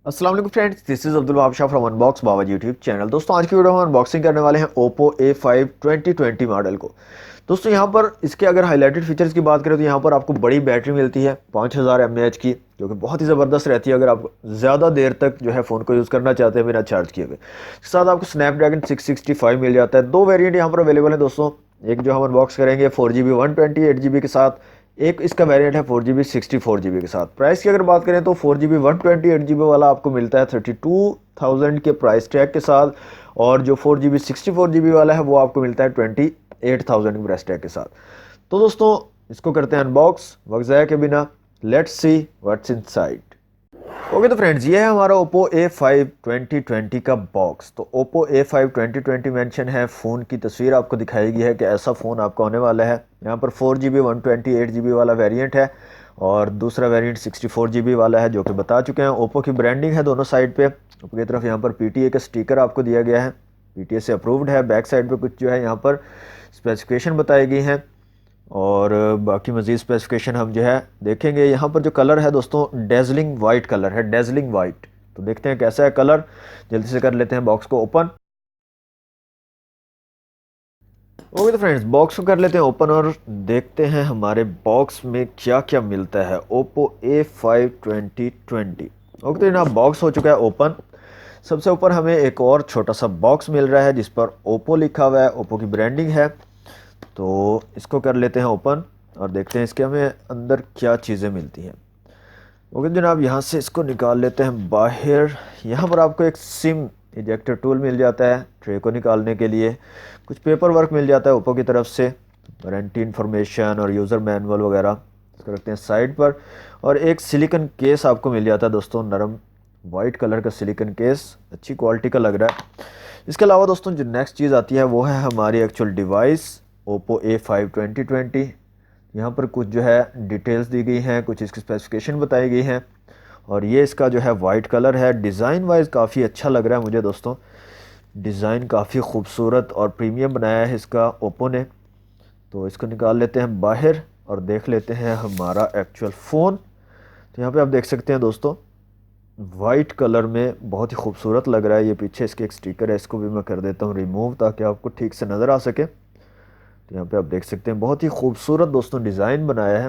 अस्सलाम वालेकुम friends, this is Abdul Wahab Shah from unbox Baba YouTube channel. दोस्तों आज की वीडियो में हम अनबॉक्सिंग करने वाले हैं Oppo A5 2020 मॉडल को। दोस्तों यहाँ पर इसके अगर हाईलाइटेड फीचर्स की बात करें तो यहाँ पर आपको बड़ी बैटरी मिलती है 5000 mAh की, जो कि बहुत ही ज़बरदस्त रहती है अगर आप ज़्यादा देर तक जो है फ़ोन को यूज़ करना चाहते हैं बिना चार्ज किए हुए। इसके साथ आपको स्नैपड्रैगन 665 मिल जाता है। दो वेरियंट यहाँ पर अवेलेबल है दोस्तों। एक जो हम अनबॉक्स करेंगे 4GB 128GB के साथ, एक इसका वेरिएंट है 4GB 64GB के साथ। प्राइस की अगर बात करें तो 4GB 128GB वाला आपको मिलता है 32,000 के प्राइस टैग के साथ, और जो 4GB 64GB वाला है वो आपको मिलता है 28,000 के प्राइस टैग के साथ। तो दोस्तों इसको करते हैं अनबॉक्स वक्त ज़ाया के बिना। Let's see what's inside. Okay तो फ्रेंड्स, ये है हमारा Oppo A5 2020 का बॉक्स। तो Oppo A5 2020 मेंशन है, फ़ोन की तस्वीर आपको दिखाई गई है कि ऐसा फ़ोन आपका होने वाला है। यहाँ पर 4GB 128GB वाला वेरिएंट है और दूसरा वेरिएंट 64GB वाला है, जो कि बता चुके हैं। Oppo की ब्रांडिंग है दोनों साइड पे। Oppo की तरफ यहाँ पर PTA का स्टिकर आपको दिया गया है, PTA से अप्रूव्ड है। बैक साइड पे कुछ जो है यहाँ पर स्पेसिफिकेशन बताई गई हैं और बाकी मज़ीद स्पेसिफिकेशन हम जो है देखेंगे। यहाँ पर जो कलर है दोस्तों डेजलिंग वाइट कलर है, डेजलिंग वाइट। तो देखते हैं कैसा है कलर। जल्दी से कर लेते हैं बॉक्स को ओपन। ओके तो फ्रेंड्स, बॉक्स को कर लेते हैं ओपन और देखते हैं हमारे बॉक्स में क्या क्या मिलता है Oppo A5 2020। ओके तो जनाब, बॉक्स हो चुका है ओपन। सबसे ऊपर हमें एक और छोटा सा बॉक्स मिल रहा है जिस पर Oppo लिखा हुआ है, Oppo की ब्रांडिंग है। तो इसको कर लेते हैं ओपन और देखते हैं इसके हमें अंदर क्या चीज़ें मिलती हैं। ओके जनाब, यहाँ से इसको निकाल लेते हैं बाहर। यहाँ पर आपको एक सिम इजेक्टर टूल मिल जाता है ट्रे को निकालने के लिए। कुछ पेपर वर्क मिल जाता है ओप्पो की तरफ से, वारंटी इन्फॉर्मेशन और यूज़र मैनुअल वगैरह। इसको रखते हैं साइड पर। और एक सिलिकन केस आपको मिल जाता है दोस्तों, नरम वाइट कलर का सिलिकन केस, अच्छी क्वालिटी का लग रहा है। इसके अलावा दोस्तों जो नेक्स्ट चीज़ आती है वो है हमारी एक्चुअल डिवाइस Oppo A5 2020। यहाँ पर कुछ जो है डिटेल्स दी गई हैं, कुछ इसकी स्पेसिफिकेशन बताई गई हैं। और ये इसका जो है वाइट कलर है। डिज़ाइन वाइज काफ़ी अच्छा लग रहा है मुझे दोस्तों। डिज़ाइन काफ़ी खूबसूरत और प्रीमियम बनाया है इसका ओप्पो ने। तो इसको निकाल लेते हैं बाहर और देख लेते हैं हमारा एक्चुअल फ़ोन। तो यहाँ पे आप देख सकते हैं दोस्तों, वाइट कलर में बहुत ही खूबसूरत लग रहा है। ये पीछे इसके एक स्टिकर है, इसको भी मैं कर देता हूँ रिमूव ताकि आपको ठीक से नज़र आ सके। तो यहाँ पे आप देख सकते हैं बहुत ही खूबसूरत दोस्तों डिज़ाइन बनाया है।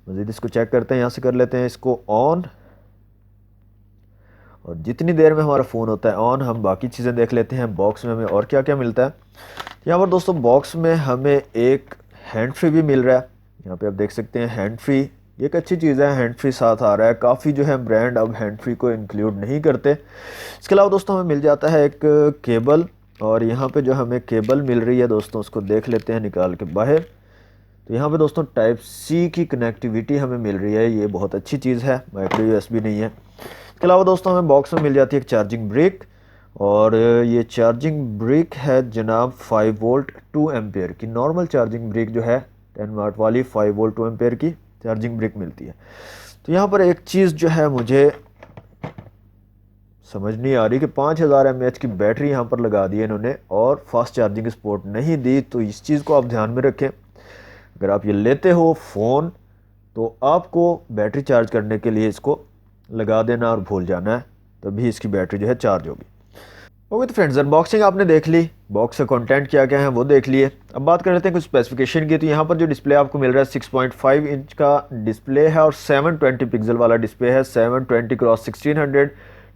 मज़ीद इसको चेक करते हैं, यहाँ से कर लेते हैं इसको ऑन। और जितनी देर में हमारा फ़ोन होता है ऑन, हम बाकी चीज़ें देख लेते हैं बॉक्स में हमें और क्या क्या मिलता है। यहाँ पर दोस्तों बॉक्स में हमें एक हैंड फ्री भी मिल रहा है। यहाँ पे आप देख सकते हैं हैंड फ्री, ये एक अच्छी चीज़ है। हैंड फ्री साथ आ रहा है। काफ़ी जो है ब्रांड अब हैंड फ्री को इंक्लूड नहीं करते। इसके अलावा दोस्तों हमें मिल जाता है एक केबल, और यहाँ पे जो हमें केबल मिल रही है दोस्तों उसको देख लेते हैं निकाल के बाहर। तो यहाँ पे दोस्तों टाइप सी की कनेक्टिविटी हमें मिल रही है, ये बहुत अच्छी चीज़ है। माइक्रो यूएसबी नहीं है। इसके अलावा दोस्तों हमें बॉक्स में मिल जाती है एक चार्जिंग ब्रिक, और ये चार्जिंग ब्रिक है जनाब 5 वोल्ट 2 एम्पेयर की। नॉर्मल चार्जिंग ब्रिक जो है 10 वाट वाली 5 वोल्ट 2 एम्पेयर की चार्जिंग ब्रिक मिलती है। तो यहाँ पर एक चीज़ जो है मुझे समझ नहीं आ रही कि 5000 mAh की बैटरी यहाँ पर लगा दी है इन्होंने और फास्ट चार्जिंग सपोर्ट नहीं दी। तो इस चीज़ को आप ध्यान में रखें। अगर आप ये लेते हो फ़ोन तो आपको बैटरी चार्ज करने के लिए इसको लगा देना और भूल जाना है, तभी इसकी बैटरी जो है चार्ज होगी। ओके तो फ्रेंड्स, अनबॉक्सिंग आपने देख ली, बॉक्स का कंटेंट क्या क्या है वो देख लिए। अब बात कर लेते हैं कुछ स्पेसिफिकेशन की। तो यहाँ पर जो डिस्प्ले आपको मिल रहा है 6.5 इंच का डिस्प्ले है और 720 पिक्सल वाला डिस्प्ले है। 720 क्रॉस 1600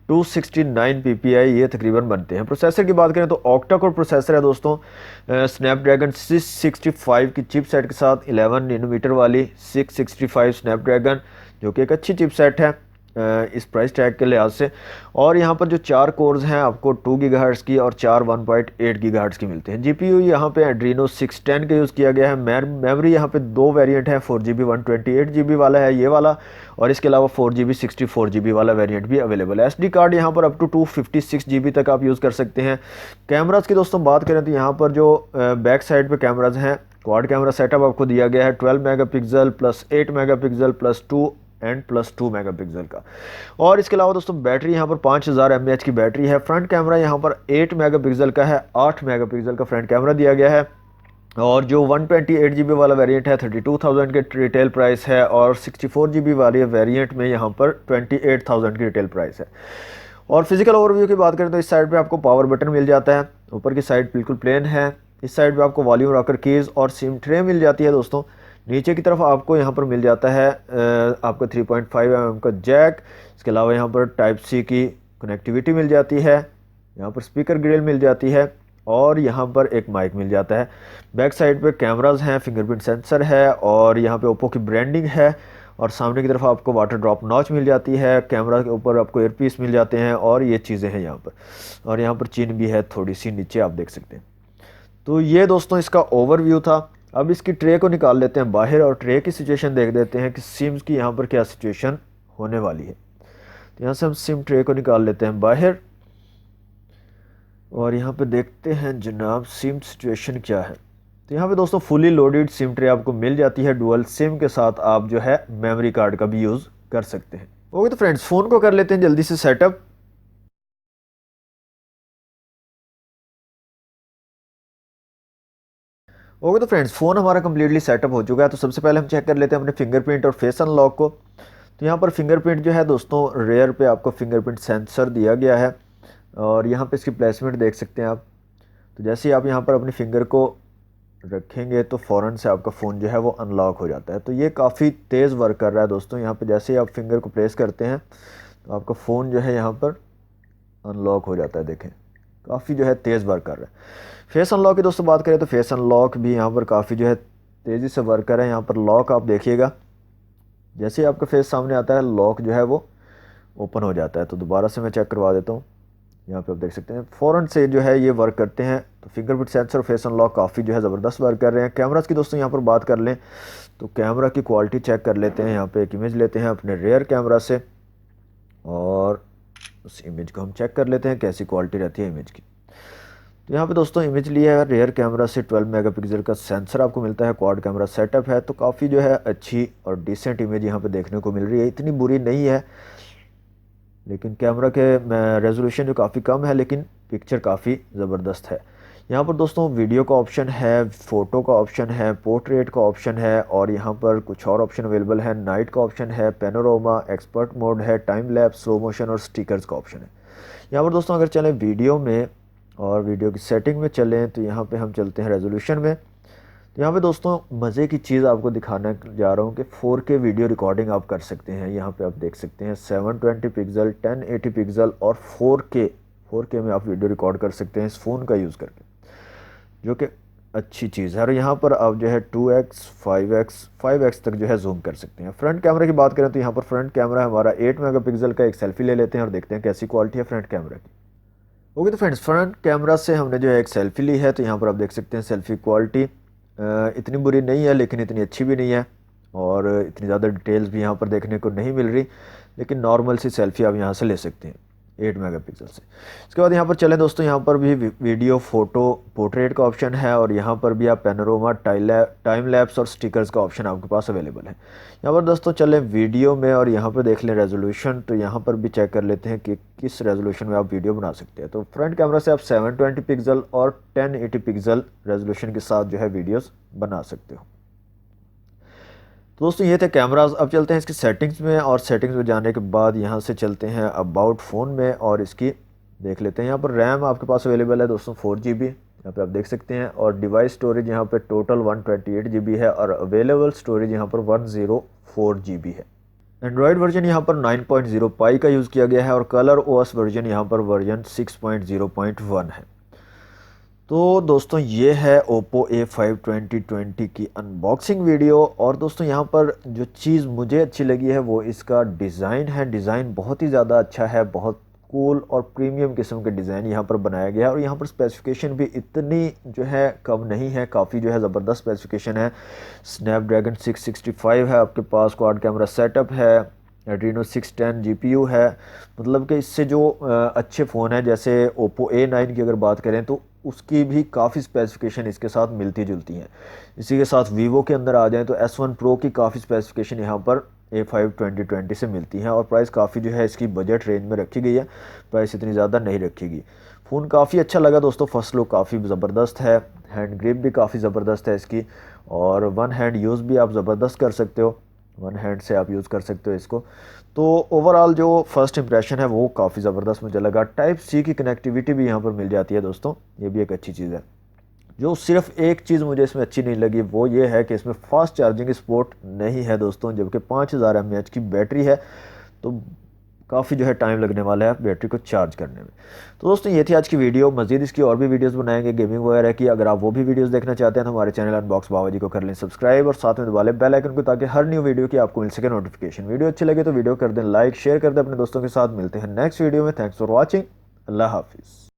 269 ppi ये तकरीबन बनते हैं। प्रोसेसर की बात करें तो ऑक्टा कोर प्रोसेसर है दोस्तों, स्नैपड्रैगन 665 की चिपसेट के साथ 11 नैनोमीटर वाली 665 स्नैपड्रैगन, जो कि एक अच्छी चिपसेट है इस प्राइस टैग के लिहाज से। और यहाँ पर जो 4 कोर्स हैं आपको 2 गीगाहर्ट्ज़ की और 4 1.8 गीगाहर्ट्ज़ की मिलते हैं। जीपीयू यहाँ पे एड्रीनो 610 का यूज़ किया गया है। मेमोरी यहाँ पे 2 वेरिएंट है, 4GB 128GB वाला है ये वाला, और इसके अलावा 4GB 64GB वाला वेरिएंट भी अवेलेबल है। एसडी कार्ड यहाँ पर अप टू 256GB तक आप यूज़ कर सकते हैं। कैमराज की दोस्तों बात करें तो यहाँ पर जो बैक साइड पर कैमराज हैं, क्वाड कैमरा सेटअप आपको दिया गया है 12 megapixel plus 8 megapixel plus 2 and plus 2 megapixel का। और इसके अलावा दोस्तों बैटरी यहाँ पर 5000 mAh की बैटरी है। फ्रंट कैमरा यहाँ पर 8 मेगापिक्सल का है, 8 मेगापिक्सल का फ्रंट कैमरा दिया गया है। और जो 128 GB वाला वेरिएंट है 32,000 के रिटेल प्राइस है, और 64 GB वाले वेरिएंट में यहाँ पर 28,000 की रिटेल प्राइस है। और फिजिकल ओवरव्यू की बात करें तो इस साइड पे आपको पावर बटन मिल जाता है, ऊपर की साइड बिल्कुल प्लेन है। इस साइड पे आपको वॉल्यूम रॉकर कीज़ और सिम ट्रे मिल जाती है दोस्तों। नीचे की तरफ आपको यहाँ पर मिल जाता है आपको 3.5 mm का जैक। इसके अलावा यहाँ पर टाइप सी की कनेक्टिविटी मिल जाती है, यहाँ पर स्पीकर ग्रिल मिल जाती है, और यहाँ पर एक माइक मिल जाता है। बैक साइड पे कैमरास हैं, फिंगरप्रिंट सेंसर है, और यहाँ पे ओप्पो की ब्रांडिंग है। और सामने की तरफ आपको वाटर ड्रॉप नॉच मिल जाती है, कैमरा के ऊपर आपको एयरपीस मिल जाते हैं, और ये चीज़ें हैं यहाँ पर। और यहाँ पर चीन भी है थोड़ी सी नीचे, आप देख सकते हैं। तो ये दोस्तों इसका ओवरव्यू था। अब इसकी ट्रे को निकाल लेते हैं बाहर, और ट्रे की सिचुएशन देख देते हैं कि सिम्स की यहाँ पर क्या सिचुएशन होने वाली है। तो यहाँ से हम सिम ट्रे को निकाल लेते हैं बाहर, और यहाँ पे देखते हैं जनाब सिम सिचुएशन क्या है। तो यहाँ पे दोस्तों फुली लोडेड सिम ट्रे आपको मिल जाती है, डुअल सिम के साथ आप जो है मेमोरी कार्ड का भी यूज़ कर सकते हैं। ओके तो फ्रेंड्स, फ़ोन को कर लेते हैं जल्दी से सेटअप। ओके तो फ्रेंड्स, फ़ोन हमारा कम्प्लीटली सेटअप हो चुका है। तो सबसे पहले हम चेक कर लेते हैं अपने फिंगरप्रिंट और फेस अनलॉक को। तो यहाँ पर फिंगरप्रिंट जो है दोस्तों, रेयर पे आपको फिंगरप्रिंट सेंसर दिया गया है, और यहाँ पे इसकी प्लेसमेंट देख सकते हैं आप। तो जैसे ही आप यहाँ पर अपनी फिंगर को रखेंगे तो फ़ौरन से आपका फ़ोन जो है वो अनलॉक हो जाता है। तो ये काफ़ी तेज़ वर्क कर रहा है दोस्तों। यहाँ पे जैसे ही आप फिंगर को प्लेस करते हैं तो आपका फ़ोन जो है यहाँ पर अनलॉक हो जाता है। देखें, काफ़ी जो है तेज़ वर्क कर रहा है। फेस अनलॉक की दोस्तों बात करें तो फेस अनलॉक भी यहाँ पर काफ़ी जो है तेज़ी से वर्क कर रहा है। यहाँ पर लॉक आप देखिएगा, जैसे ही आपका फेस सामने आता है लॉक जो है वो ओपन हो जाता है। तो दोबारा से मैं चेक करवा देता हूँ। यहाँ पे आप देख सकते हैं फ़ौरन से जो है ये वर्क करते हैं। तो फिंगरप्रिंट सेंसर और फेस अनलॉक काफ़ी जो है ज़बरदस्त वर्क कर रहे हैं। कैमरास की दोस्तों यहाँ पर बात कर लें तो कैमरा की क्वालिटी चेक कर लेते हैं। यहाँ पे एक इमेज लेते हैं अपने रेयर कैमरा से, और उस इमेज को हम चेक कर लेते हैं कैसी क्वालिटी रहती है इमेज की। तो यहाँ पे दोस्तों इमेज लिया है रेयर कैमरा से, 12 मेगापिक्सल का सेंसर आपको मिलता है, क्वाड कैमरा सेटअप है। तो काफ़ी जो है अच्छी और डिसेंट इमेज यहाँ पे देखने को मिल रही है। इतनी बुरी नहीं है, लेकिन कैमरा के रेजोल्यूशन जो काफ़ी कम है, लेकिन पिक्चर काफ़ी ज़बरदस्त है। यहाँ पर दोस्तों वीडियो का ऑप्शन है, फ़ोटो का ऑप्शन है, पोर्ट्रेट का ऑप्शन है, और यहाँ पर कुछ और ऑप्शन अवेलेबल है। नाइट का ऑप्शन है, पैनोरामा, एक्सपर्ट मोड है, टाइम लैप्स, स्लो मोशन और स्टिकर्स का ऑप्शन है। यहाँ पर दोस्तों अगर चलें वीडियो में और वीडियो की सेटिंग में चलें तो यहाँ पे हम चलते हैं रेजोल्यूशन में। तो यहाँ पे दोस्तों मज़े की चीज़ आपको दिखाने जा रहा हूँ कि 4K वीडियो रिकॉर्डिंग आप कर सकते हैं। यहाँ पे आप देख सकते हैं 720 पिक्सल, 1080 पिक्सल और 4K में आप वीडियो रिकॉर्ड कर सकते हैं इस फ़ोन का यूज़ करके, जो कि अच्छी चीज़ है। और यहाँ पर आप जो है 2x 5x तक जो है जूम कर सकते हैं। फ्रंट कैमरे की बात करें तो यहाँ पर फ्रंट कैमरा हमारा 8 मेगापिक्सल का। एक सेल्फी ले लेते हैं और देखते हैं कैसी क्वालिटी है फ्रंट कैमरा की। ओके तो फ्रेंड्स, फ्रंट कैमरा से हमने जो है एक सेल्फी ली है। तो यहाँ पर आप देख सकते हैं सेल्फी क्वालिटी इतनी बुरी नहीं है, लेकिन इतनी अच्छी भी नहीं है, और इतनी ज़्यादा डिटेल्स भी यहाँ पर देखने को नहीं मिल रही, लेकिन नॉर्मल सी सेल्फी आप यहाँ से ले सकते हैं 8 मेगापिक्सल से। इसके बाद यहाँ पर चलें दोस्तों, यहाँ पर भी वीडियो, फोटो, पोर्ट्रेट का ऑप्शन है, और यहाँ पर भी आप पैनोरामा, टाइम लैप्स और स्टिकर्स का ऑप्शन आपके पास अवेलेबल है। यहाँ पर दोस्तों चलें वीडियो में, और यहाँ पर देख लें रेजोल्यूशन। तो यहाँ पर भी चेक कर लेते हैं कि किस रेजोल्यूशन में आप वीडियो बना सकते हैं। तो फ्रंट कैमरा से आप 720 पिक्सल और 1080 पिक्सल रेजोल्यूशन के साथ जो है वीडियोज़ बना सकते हो। तो दोस्तों ये थे कैमरास। अब चलते हैं इसकी सेटिंग्स में, और सेटिंग्स में जाने के बाद यहाँ से चलते हैं अबाउट फ़ोन में, और इसकी देख लेते हैं। यहाँ पर रैम आपके पास अवेलेबल है दोस्तों 4 GB, यहाँ पे आप देख सकते हैं। और डिवाइस स्टोरेज यहाँ पे टोटल 128 GB है, और अवेलेबल स्टोरेज यहाँ पर 104 GB है। एंड्रॉयड वर्जन यहाँ पर 9.0 पाई का यूज़ किया गया है, और कलर OS वर्जन यहाँ पर वर्जन 6.0.1 है। तो दोस्तों ये है Oppo A5 2020 की अनबॉक्सिंग वीडियो। और दोस्तों यहाँ पर जो चीज़ मुझे अच्छी लगी है वो इसका डिज़ाइन है। डिज़ाइन बहुत ही ज़्यादा अच्छा है, बहुत कूल और प्रीमियम किस्म के डिज़ाइन यहाँ पर बनाया गया है। और यहाँ पर स्पेसिफिकेशन भी इतनी जो है कम नहीं है, काफ़ी जो है ज़बरदस्त स्पेसिफिकेशन है। स्नैपड्रैगन 665 है आपके पास, क्वाड कैमरा सेटअप है, एड्रीनो 610 GPU है। मतलब कि इससे जो अच्छे फ़ोन है, जैसे Oppo A9 की अगर बात करें तो उसकी भी काफ़ी स्पेसिफिकेशन इसके साथ मिलती जुलती हैं। इसी के साथ वीवो के अंदर आ जाएं तो S1 Pro की काफ़ी स्पेसिफिकेशन यहाँ पर A5 2020 से मिलती हैं, और प्राइस काफ़ी जो है इसकी बजट रेंज में रखी गई है, प्राइस इतनी ज़्यादा नहीं रखी गई। फ़ोन काफ़ी अच्छा लगा दोस्तों, फर्स्ट लुक काफ़ी ज़बरदस्त है, हैंड ग्रिप भी काफ़ी ज़बरदस्त है इसकी, और वन हैंड यूज़ भी आप ज़बरदस्त कर सकते हो, वन हैंड से आप यूज़ कर सकते हो इसको। तो ओवरऑल जो फर्स्ट इंप्रेशन है वो काफ़ी ज़बरदस्त मुझे लगा। टाइप सी की कनेक्टिविटी भी यहाँ पर मिल जाती है दोस्तों, ये भी एक अच्छी चीज़ है। जो सिर्फ एक चीज़ मुझे इसमें अच्छी नहीं लगी वो ये है कि इसमें फास्ट चार्जिंग सपोर्ट नहीं है दोस्तों, जबकि 5000 mAh की बैटरी है, तो काफ़ी जो है टाइम लगने वाला है बैटरी को चार्ज करने में। तो दोस्तों ये थी आज की वीडियो, मज़ीद इसकी और भी वीडियोस बनाएंगे गेमिंग वगैरह की। अगर आप वो भी वीडियोस देखना चाहते हैं तो हमारे चैनल अनबॉक्स बाबा जी को कर लें सब्सक्राइब, और साथ में दबा लें बेल आइकन को, ताकि हर न्यू वीडियो की आपको मिल सके नोटिफिकेशन। वीडियो अच्छी लगे तो वीडियो कर दें लाइक, शेयर कर दें अपने दोस्तों के साथ। मिलते हैं नेक्स्ट वीडियो में। Thanks for watching. अल्लाह हाफिज़।